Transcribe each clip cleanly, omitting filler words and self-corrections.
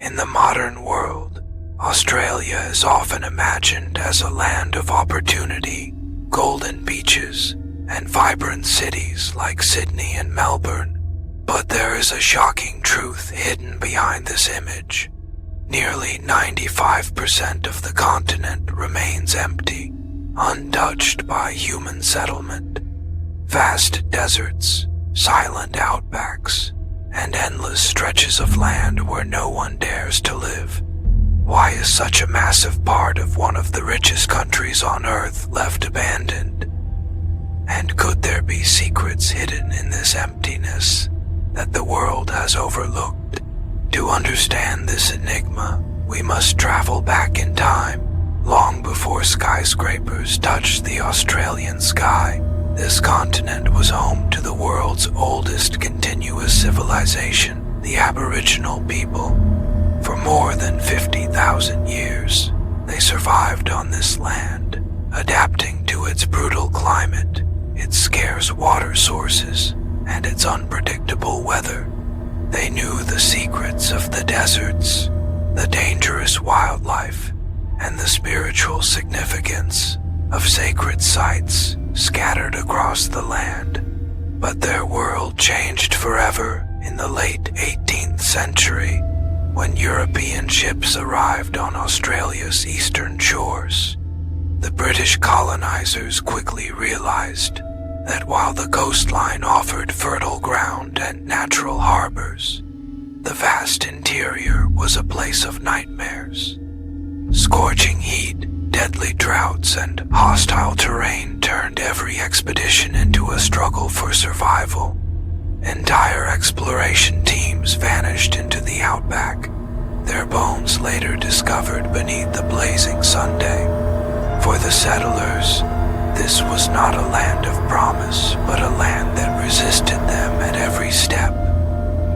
In the modern world, Australia is often imagined as a land of opportunity, golden beaches, and vibrant cities like Sydney and Melbourne. But there is a shocking truth hidden behind this image. Nearly 95% of the continent remains empty, untouched by human settlement. Vast deserts, silent outbacks, and endless stretches of land where no one dares to live. Why is such a massive part of one of the richest countries on Earth left abandoned? And could there be secrets hidden in this emptiness that the world has overlooked? To understand this enigma, we must travel back in time, long before skyscrapers touched the Australian sky. This continent was home to the world's oldest continuous civilization, the Aboriginal people. For more than 50,000 years, they survived on this land, adapting to its brutal climate, its scarce water sources, and its unpredictable weather. They knew the secrets of the deserts, the dangerous wildlife, and the spiritual significance of sacred sites scattered across the land. But their world changed forever in the late 18th century when European ships arrived on Australia's eastern shores. The British colonizers quickly realized that while the coastline offered fertile ground and natural harbors, the vast interior was a place of nightmares. Scorching heat, deadly droughts, and hostile terrain turned every expedition into a struggle for survival. Entire exploration teams vanished into the outback, their bones later discovered beneath the blazing Sunday. For the settlers, this was not a land of promise, but a land that resisted them at every step.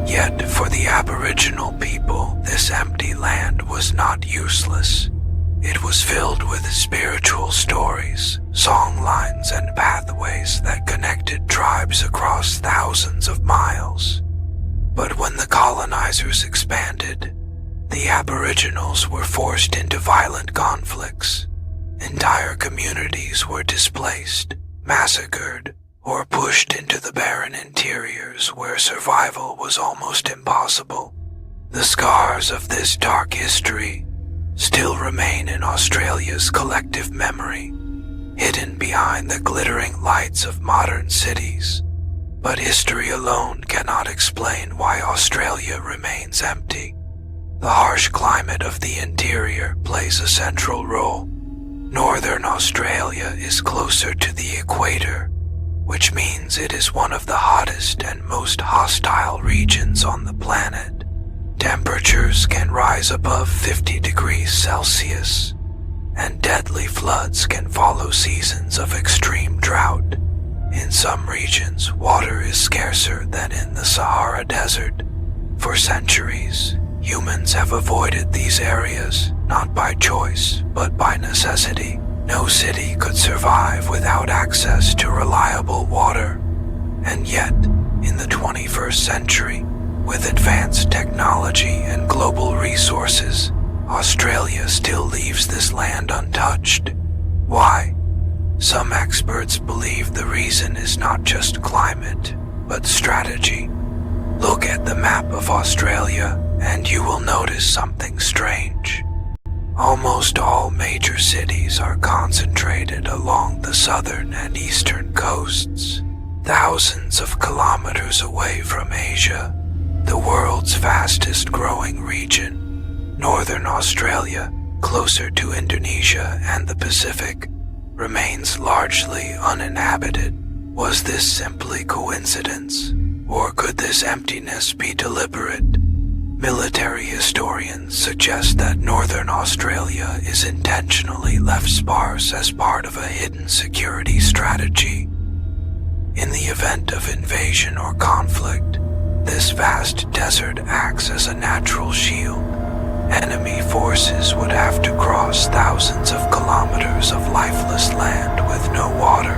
Yet for the Aboriginal people, this empty land was not useless. It was filled with spiritual stories, songlines, and pathways that connected tribes across thousands of miles. But when the colonizers expanded, the Aboriginals were forced into violent conflicts. Entire communities were displaced, massacred, or pushed into the barren interiors where survival was almost impossible. The scars of this dark history still remain in Australia's collective memory, hidden behind the glittering lights of modern cities. But history alone cannot explain why Australia remains empty. The harsh climate of the interior plays a central role. Northern Australia is closer to the equator, which means it is one of the hottest and most hostile regions on the planet. Temperatures can rise above 50 degrees Celsius, and deadly floods can follow seasons of extreme drought. In some regions, water is scarcer than in the Sahara Desert. For centuries, humans have avoided these areas, not by choice, but by necessity. No city could survive without access to reliable water. And yet, in the 21st century, with advanced technology and global resources, Australia still leaves this land untouched. Why? Some experts believe the reason is not just climate, but strategy. Look at the map of Australia, and you will notice something strange. Almost all major cities are concentrated along the southern and eastern coasts, thousands of kilometers away from Asia, the world's fastest growing region. Northern Australia, closer to Indonesia and the Pacific, remains largely uninhabited. Was this simply coincidence, or could this emptiness be deliberate? Military historians suggest that Northern Australia is intentionally left sparse as part of a hidden security strategy. In the event of invasion or conflict, this vast desert acts as a natural shield. Enemy forces would have to cross thousands of kilometers of lifeless land with no water,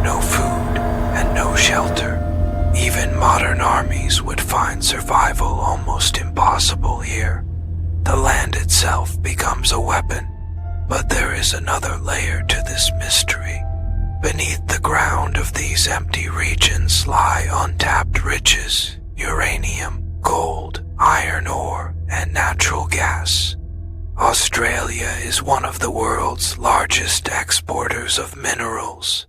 no food, and no shelter. Even modern armies would find survival almost impossible here. itself becomes a weapon. But there is another layer to this mystery. Beneath the ground of these empty regions lie untapped riches: uranium, gold, iron ore, and natural gas. Australia is one of the world's largest exporters of minerals,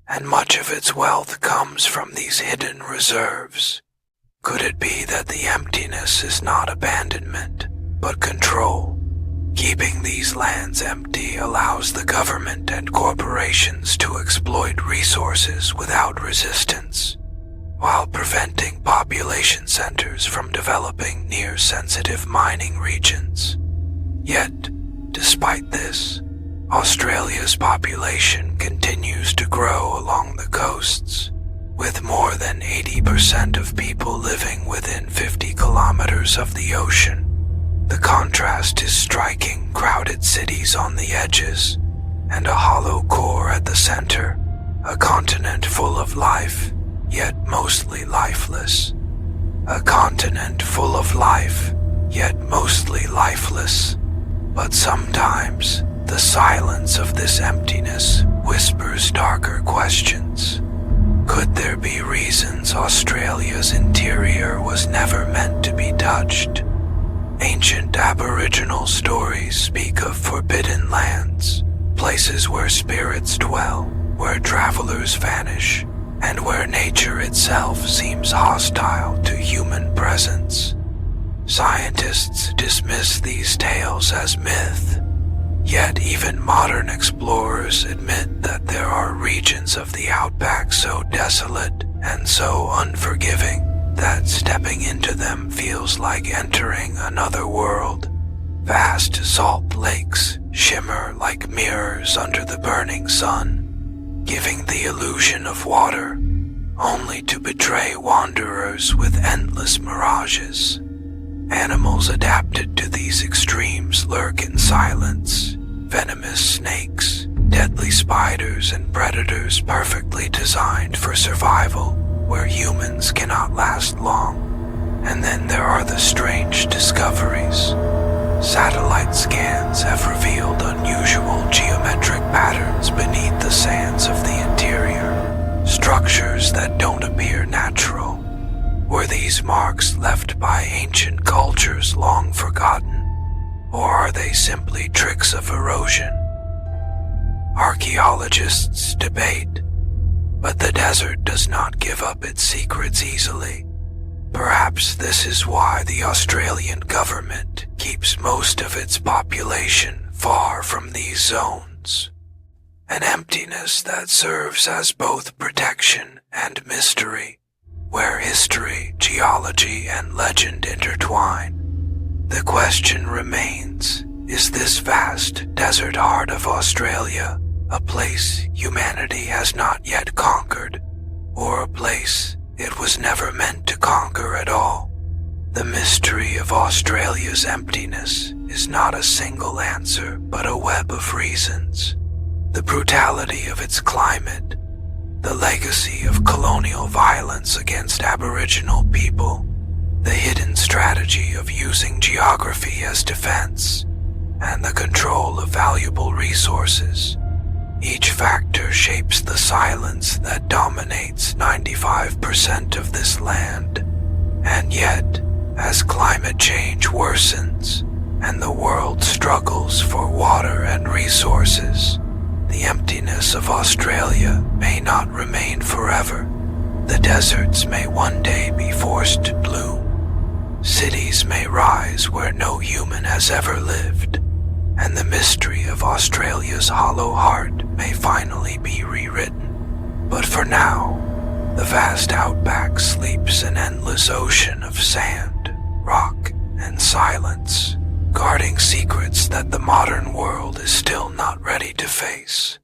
and much of its wealth comes from these hidden reserves. Could it be that the emptiness is not abandonment, but control? Keeping these lands empty allows the government and corporations to exploit resources without resistance, while preventing population centers from developing near sensitive mining regions. Yet, despite this, Australia's population continues to grow along the coasts, with more than 80% of people living within 50 kilometers of the ocean. The contrast is striking: crowded cities on the edges, and a hollow core at the center, a continent full of life, yet mostly lifeless. A continent full of life, yet mostly lifeless. But sometimes, the silence of this emptiness whispers darker questions. Could there be reasons Australia's interior was never meant to be touched? Ancient Aboriginal stories speak of forbidden lands, places where spirits dwell, where travelers vanish, and where nature itself seems hostile to human presence. Scientists dismiss these tales as myth, yet even modern explorers admit that there are regions of the outback so desolate and so unforgiving that stepping into them feels like entering another world. Vast salt lakes shimmer like mirrors under the burning sun, giving the illusion of water, only to betray wanderers with endless mirages. Animals adapted to these extremes lurk in silence: venomous snakes, deadly spiders, and predators perfectly designed for survival where humans cannot last long. And then there are the strange discoveries. Satellite scans have revealed unusual geometric patterns beneath the sands of the interior, structures that don't appear natural. Were these marks left by ancient cultures long forgotten, or are they simply tricks of erosion? Archaeologists debate, but the desert does not give up its secrets easily. Perhaps this is why the Australian government keeps most of its population far from these zones. An emptiness that serves as both protection and mystery, where history, geology, and legend intertwine. The question remains: is this vast desert heart of Australia a place humanity has not yet conquered, or a place it was never meant to conquer at all? The mystery of Australia's emptiness is not a single answer, but a web of reasons. The brutality of its climate, the legacy of colonial violence against Aboriginal people, the hidden strategy of using geography as defense, and the control of valuable resources. Each factor shapes the silence that dominates 95% of this land. And yet, as climate change worsens and the world struggles for water and resources, the emptiness of Australia may not remain forever. The deserts may one day be forced to bloom. Cities may rise where no human has ever lived. And the mystery of Australia's hollow heart may finally be rewritten. But for now, the vast outback sleeps an endless ocean of sand, rock, and silence, guarding secrets that the modern world is still not ready to face.